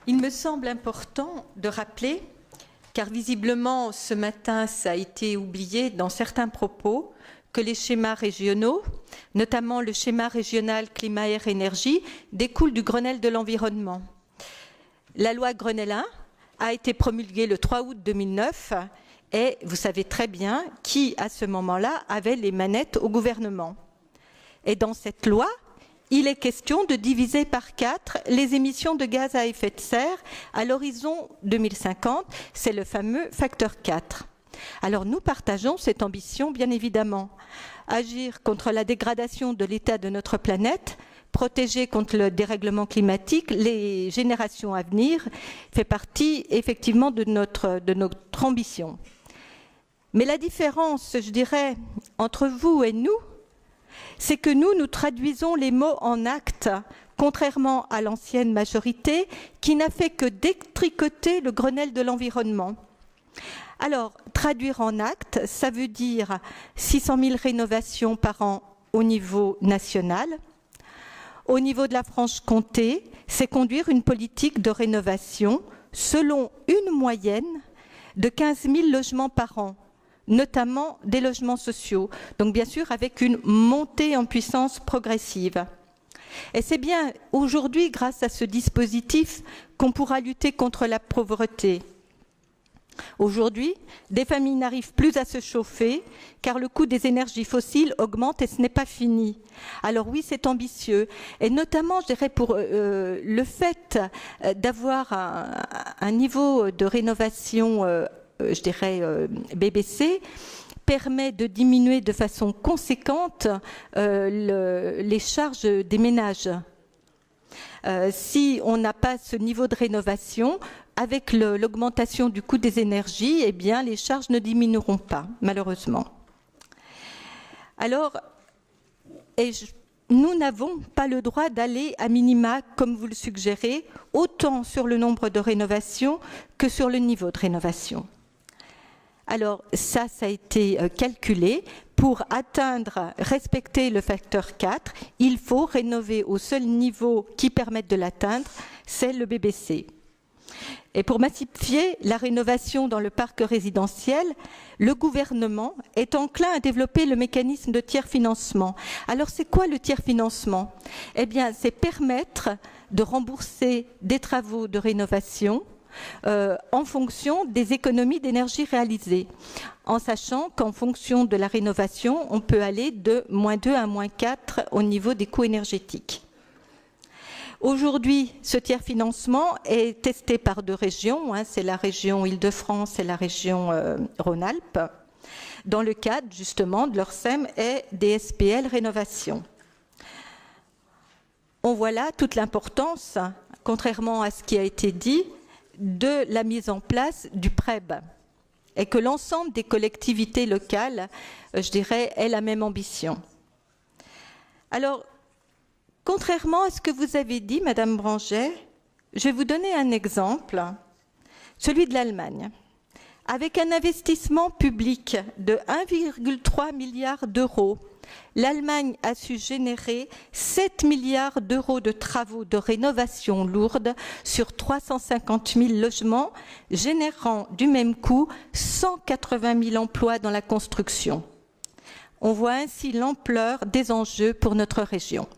Il me semble important de rappeler, car visiblement ce matin ça a été oublié dans certains propos, que les schémas régionaux, notamment le schéma régional climat-air-énergie, découlent du Grenelle de l'environnement. La loi Grenelle 1 a été promulguée le 3 août 2009 et vous savez très bien qui, à ce moment-là, avait les manettes au gouvernement. Et dans cette loi, il est question de diviser par 4 les émissions de gaz à effet de serre à l'horizon 2050. C'est le fameux facteur 4. Alors nous partageons cette ambition, bien évidemment. Agir contre la dégradation de l'état de notre planète, protéger contre le dérèglement climatique, les générations à venir, fait partie effectivement de notre ambition. Mais la différence, je dirais, entre vous et nous, c'est que nous traduisons les mots en actes, contrairement à l'ancienne majorité qui n'a fait que détricoter le Grenelle de l'environnement. Alors, traduire en actes, ça veut dire 600 000 rénovations par an au niveau national. Au niveau de la Franche-Comté, c'est conduire une politique de rénovation selon une moyenne de 15 000 logements par an, notamment des logements sociaux, donc bien sûr avec une montée en puissance progressive. Et c'est bien aujourd'hui, grâce à ce dispositif, qu'on pourra lutter contre la pauvreté. Aujourd'hui, des familles n'arrivent plus à se chauffer car le coût des énergies fossiles augmente et ce n'est pas fini. Alors oui, c'est ambitieux et notamment, je dirais, pour le fait d'avoir un niveau de rénovation, je dirais, BBC, permet de diminuer de façon conséquente les charges des ménages. Si on n'a pas ce niveau de rénovation, avec l'augmentation du coût des énergies, eh bien, les charges ne diminueront pas, malheureusement. Alors, nous n'avons pas le droit d'aller à minima, comme vous le suggérez, autant sur le nombre de rénovations que sur le niveau de rénovation. Alors, ça a été calculé. Pour atteindre, respecter le facteur 4, il faut rénover au seul niveau qui permette de l'atteindre, c'est le BBC. Et pour massifier la rénovation dans le parc résidentiel, le gouvernement est enclin à développer le mécanisme de tiers-financement. Alors, c'est quoi le tiers-financement? Eh bien, c'est permettre de rembourser des travaux de rénovation en fonction des économies d'énergie réalisées, en sachant qu'en fonction de la rénovation, on peut aller de -2 à -4 au niveau des coûts énergétiques. Aujourd'hui, ce tiers-financement est testé par 2 régions, c'est la région Île-de-France et la région Rhône-Alpes, dans le cadre justement de leur SEM et des SPL Rénovation. On voit là toute l'importance, contrairement à ce qui a été dit, de la mise en place du PREB et que l'ensemble des collectivités locales, je dirais, aient la même ambition. Alors, contrairement à ce que vous avez dit, Madame Branget, je vais vous donner un exemple, celui de l'Allemagne. Avec un investissement public de 1,3 milliard d'euros, l'Allemagne a su générer 7 milliards d'euros de travaux de rénovation lourde sur 350 000 logements, générant du même coup 180 000 emplois dans la construction. On voit ainsi l'ampleur des enjeux pour notre région.